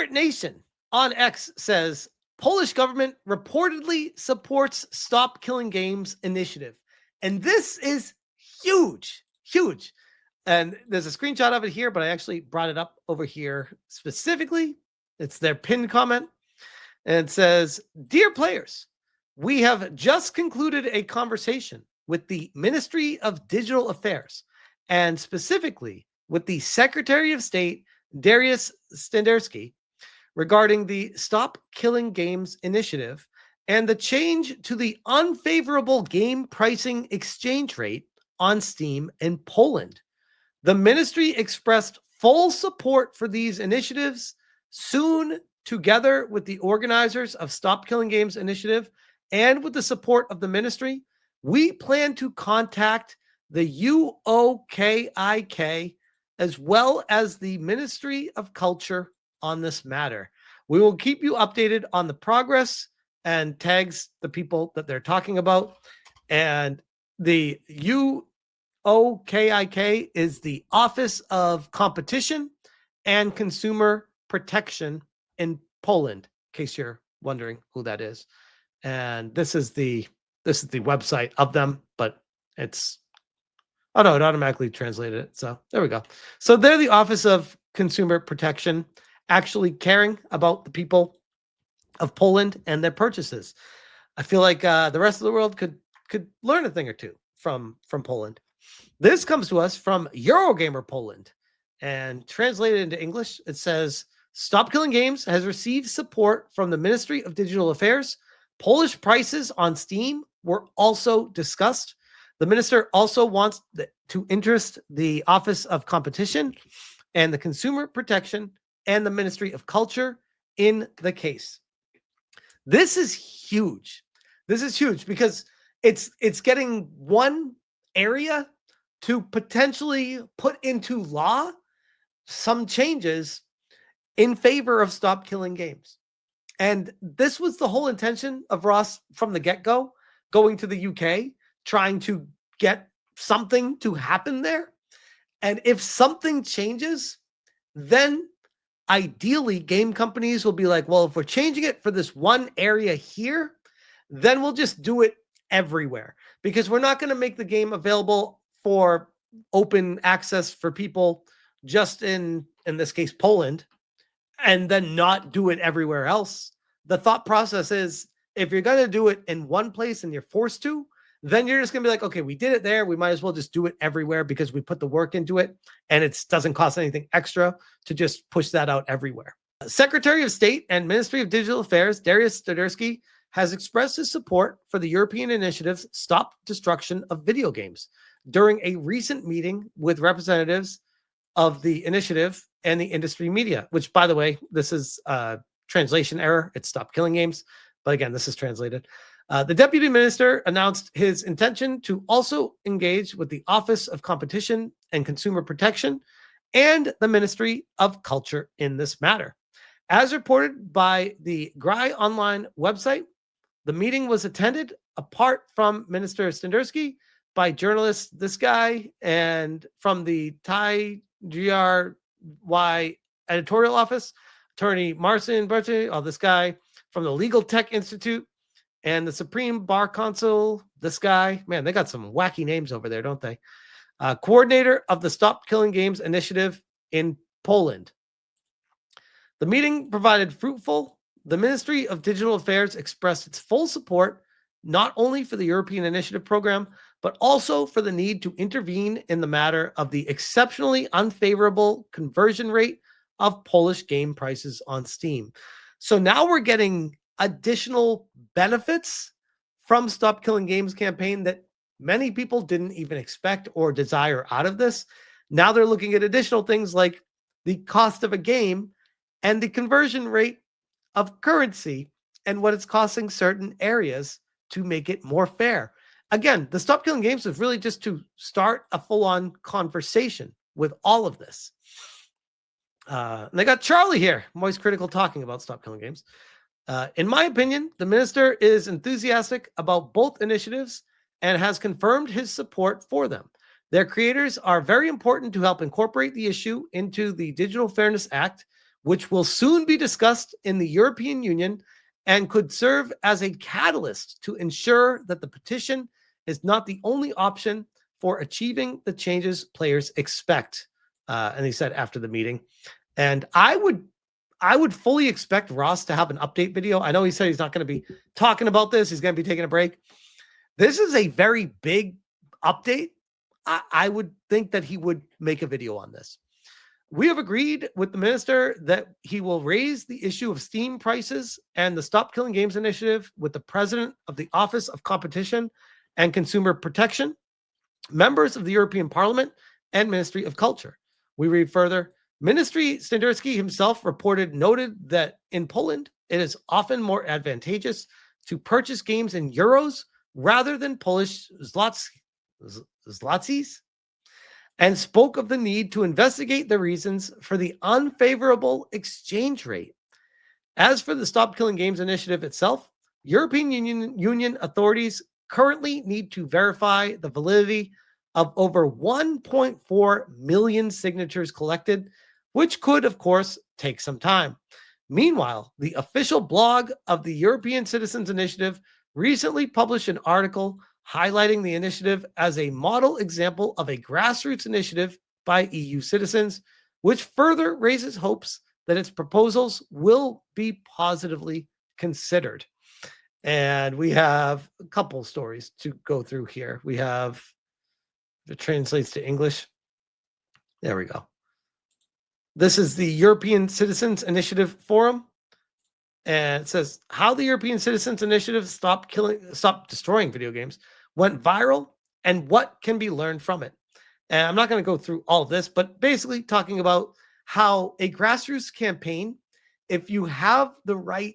Pirate Nation on X says Polish government reportedly supports Stop Killing Games initiative. And this is huge, huge. And there's a screenshot of it here, but I actually brought it up over here specifically. It's their pinned comment. And it says, "Dear players, we have just concluded a conversation with the Ministry of Digital Affairs and specifically with the Secretary of State, Dariusz Standerski, regarding the Stop Killing Games initiative and the change to the unfavorable game pricing exchange rate on Steam in Poland. The ministry expressed full support for these initiatives. Soon, together with the organizers of Stop Killing Games initiative and with the support of the ministry, we plan to contact the UOKIK as well as the Ministry of Culture on this matter. We will keep you updated on the progress," and tags the people that they're talking about. And the UOKIK is the Office of Competition and Consumer Protection in Poland, in case you're wondering who that is. And this is the website of them, but it's, oh no, it automatically translated it. So there we go. So they're the Office of Consumer Protection, actually caring about the people of Poland and their purchases. I feel like the rest of the world could learn a thing or two from Poland. This comes to us from Eurogamer Poland, and translated into English, it says, "Stop Killing Games has received support from the Ministry of Digital Affairs. Polish prices on Steam were also discussed. The minister also wants to interest the Office of Competition and the Consumer Protection and the Ministry of Culture in the case." This is huge. This is huge because it's getting one area to potentially put into law some changes in favor of Stop Killing Games. And this was the whole intention of Ross from the get-go, going to the UK, trying to get something to happen there. And if something changes, then ideally game companies will be like, well, if we're changing it for this one area here, then we'll just do it everywhere, because we're not going to make the game available for open access for people just in this case, Poland, and then not do it everywhere else. The thought process is, if you're going to do it in one place and you're forced to, then you're just going to be like, okay, we did it there. We might as well just do it everywhere because we put the work into it and it doesn't cost anything extra to just push that out everywhere. Secretary of State and Ministry of Digital Affairs, Dariusz Standerski, has expressed his support for the European initiative's Stop Destruction of Video Games during a recent meeting with representatives of the initiative and the industry media, which, by the way, this is a translation error. It's Stop Killing Games. But again, this is translated. The deputy minister announced his intention to also engage with the Office of Competition and Consumer Protection and the Ministry of Culture in this matter. As reported by the GRI Online website, the meeting was attended, apart from Minister Standerski, by journalists, this guy, and from the Thai GRY editorial office, attorney Marcin Berti, this guy, from the Legal Tech Institute, and the Supreme Bar Council, this guy. Man, they got some wacky names over there, don't they? Coordinator of the Stop Killing Games initiative in Poland. The meeting provided fruitful. The Ministry of Digital Affairs expressed its full support, not only for the European Initiative program, but also for the need to intervene in the matter of the exceptionally unfavorable conversion rate of Polish game prices on Steam. So now we're getting additional benefits from Stop Killing Games campaign that many people didn't even expect or desire out of this. Now they're looking at additional things like the cost of a game and the conversion rate of currency and what it's costing certain areas to make it more fair. Again, the Stop Killing Games is really just to start a full-on conversation with all of this. And they got Charlie here, Moist Critical, talking about Stop Killing Games. In my opinion, the minister is enthusiastic about both initiatives and has confirmed his support for them. Their creators are very important to help incorporate the issue into the Digital Fairness Act, which will soon be discussed in the European Union and could serve as a catalyst to ensure that the petition is not the only option for achieving the changes players expect. And he said after the meeting. And I would fully expect Ross to have an update video. I know he said he's not going to be talking about this. He's going to be taking a break. This is a very big update. I would think that he would make a video on this. We have agreed with the minister that he will raise the issue of Steam prices and the Stop Killing Games initiative with the president of the Office of Competition and Consumer Protection, members of the European Parliament, and Ministry of Culture. We read further. Ministry Standerski himself noted that in Poland, it is often more advantageous to purchase games in euros rather than Polish zlotys, and spoke of the need to investigate the reasons for the unfavorable exchange rate. As for the Stop Killing Games initiative itself, European Union authorities currently need to verify the validity of over 1.4 million signatures collected, which could, of course, take some time. Meanwhile, the official blog of the European Citizens Initiative recently published an article highlighting the initiative as a model example of a grassroots initiative by EU citizens, which further raises hopes that its proposals will be positively considered. And we have a couple stories to go through here. We have, if it translates to English, there we go. This is the European Citizens Initiative Forum. And it says how the European Citizens Initiative Stop Destroying Video Games went viral and what can be learned from it. And I'm not going to go through all of this, but basically talking about how a grassroots campaign, if you have the right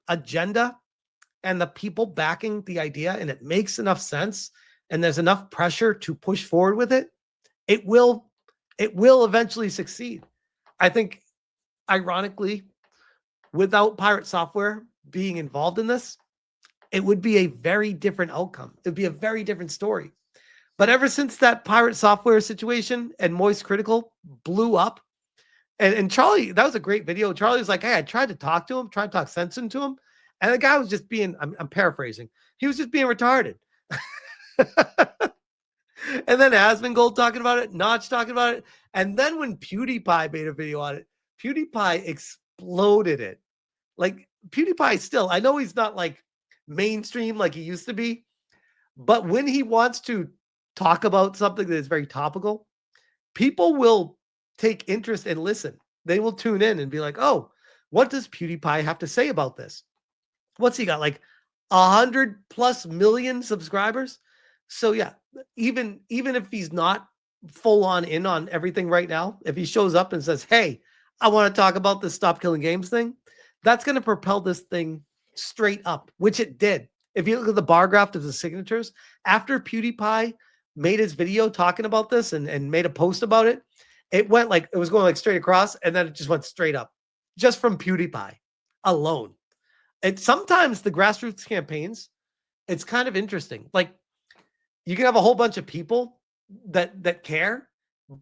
agenda and the people backing the idea and it makes enough sense and there's enough pressure to push forward with it, it will eventually succeed. I think, ironically, without Pirate Software being involved in this, it would be a very different outcome. It would be a very different story. But ever since that Pirate Software situation and Moist Critical blew up, and Charlie, that was a great video. Charlie was like, hey, I tried to talk to him, tried to talk sense into him. And the guy was just being, I'm paraphrasing, he was just being retarded. And then Asmongold talking about it, Notch talking about it. And then when PewDiePie made a video on it, PewDiePie exploded it. Like PewDiePie still, I know he's not like mainstream like he used to be, but when he wants to talk about something that is very topical, people will take interest and listen. They will tune in and be like, oh, what does PewDiePie have to say about this? What's he got? Like 100+ million subscribers? So yeah, even if he's not full on in on everything right now, if he shows up and says, hey, I want to talk about this Stop Killing Games thing, that's going to propel this thing straight up, which it did. If you look at the bar graph of the signatures, after PewDiePie made his video talking about this and made a post about it, it went like, it was going like straight across, and then it just went straight up just from PewDiePie alone. And sometimes the grassroots campaigns, it's kind of interesting. Like, you can have a whole bunch of people that care,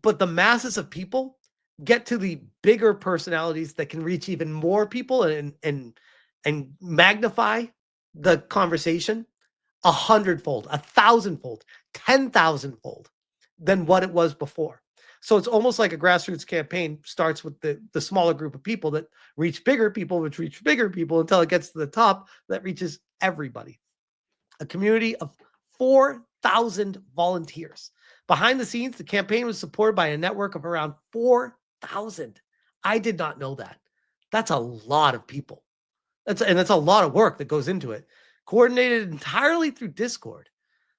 but the masses of people get to the bigger personalities that can reach even more people and magnify the conversation 100-fold, 1,000-fold, 10,000-fold than what it was before. So it's almost like a grassroots campaign starts with the smaller group of people that reach bigger people, which reach bigger people until it gets to the top that reaches everybody. A community of 4,000 volunteers. Behind the scenes, the campaign was supported by a network of around 4,000. I did not know that. That's a lot of people. That's a lot of work that goes into it. Coordinated entirely through Discord.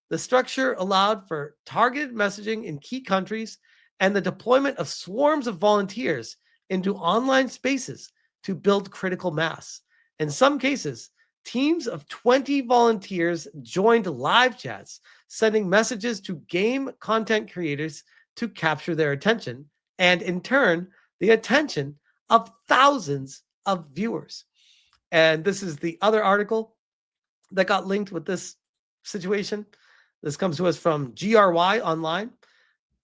The structure allowed for targeted messaging in key countries and the deployment of swarms of volunteers into online spaces to build critical mass. In some cases, teams of 20 volunteers joined live chats, sending messages to game content creators to capture their attention, and in turn, the attention of thousands of viewers. And this is the other article that got linked with this situation. This comes to us from GRY Online,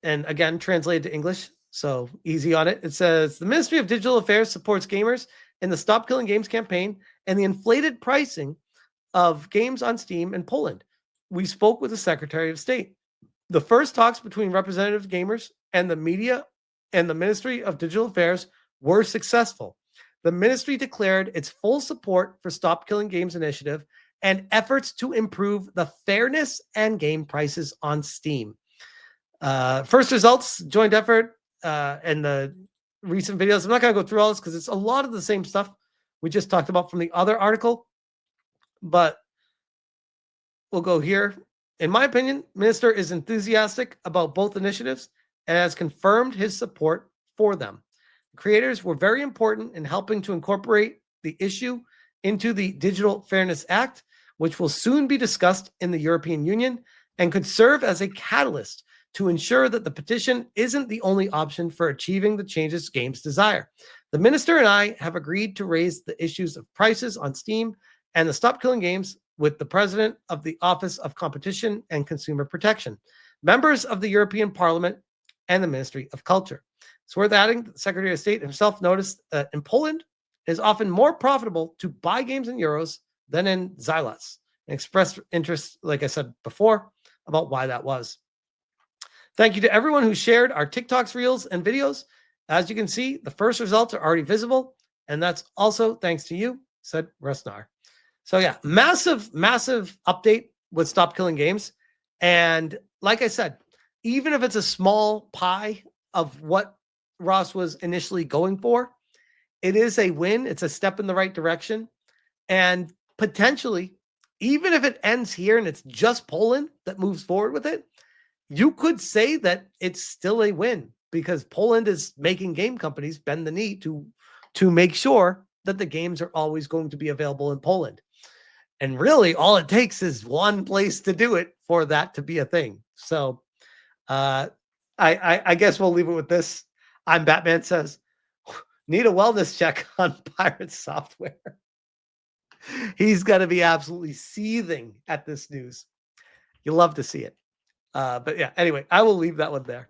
and again, translated to English. So easy on it. It says the Ministry of Digital Affairs supports gamers in the Stop Killing Games campaign and the inflated pricing of games on Steam in Poland. We spoke with the Secretary of State. The first talks between representative gamers and the media and the Ministry of Digital Affairs were successful. The ministry declared its full support for Stop Killing Games initiative and efforts to improve the fairness and game prices on Steam. First results, joint effort, and the recent videos. I'm not going to go through all this because it's a lot of the same stuff we just talked about from the other article, but we'll go here. In my opinion, Minister is enthusiastic about both initiatives and has confirmed his support for them. The creators were very important in helping to incorporate the issue into the Digital Fairness Act, which will soon be discussed in the European Union and could serve as a catalyst to ensure that the petition isn't the only option for achieving the changes games desire. The minister and I have agreed to raise the issues of prices on Steam and the Stop Killing Games with the president of the Office of Competition and Consumer Protection, members of the European Parliament, and the Ministry of Culture. It's worth adding that the Secretary of State himself noticed that in Poland, it is often more profitable to buy games in euros than in zlotys, and expressed interest, like I said before, about why that was. Thank you to everyone who shared our TikToks, Reels, and videos. As you can see, the first results are already visible, and that's also thanks to you, said Resnar. So yeah, massive, massive update with Stop Killing Games. And like I said, even if it's a small pie of what Ross was initially going for, it is a win. It's a step in the right direction. And potentially, even if it ends here and it's just Poland that moves forward with it, you could say that it's still a win because Poland is making game companies bend the knee to make sure that the games are always going to be available in Poland. And really, all it takes is one place to do it for that to be a thing. So I guess we'll leave it with this. I'm Batman says, need a wellness check on Pirate Software. He's going to be absolutely seething at this news. You'll love to see it. But yeah, anyway, I will leave that one there.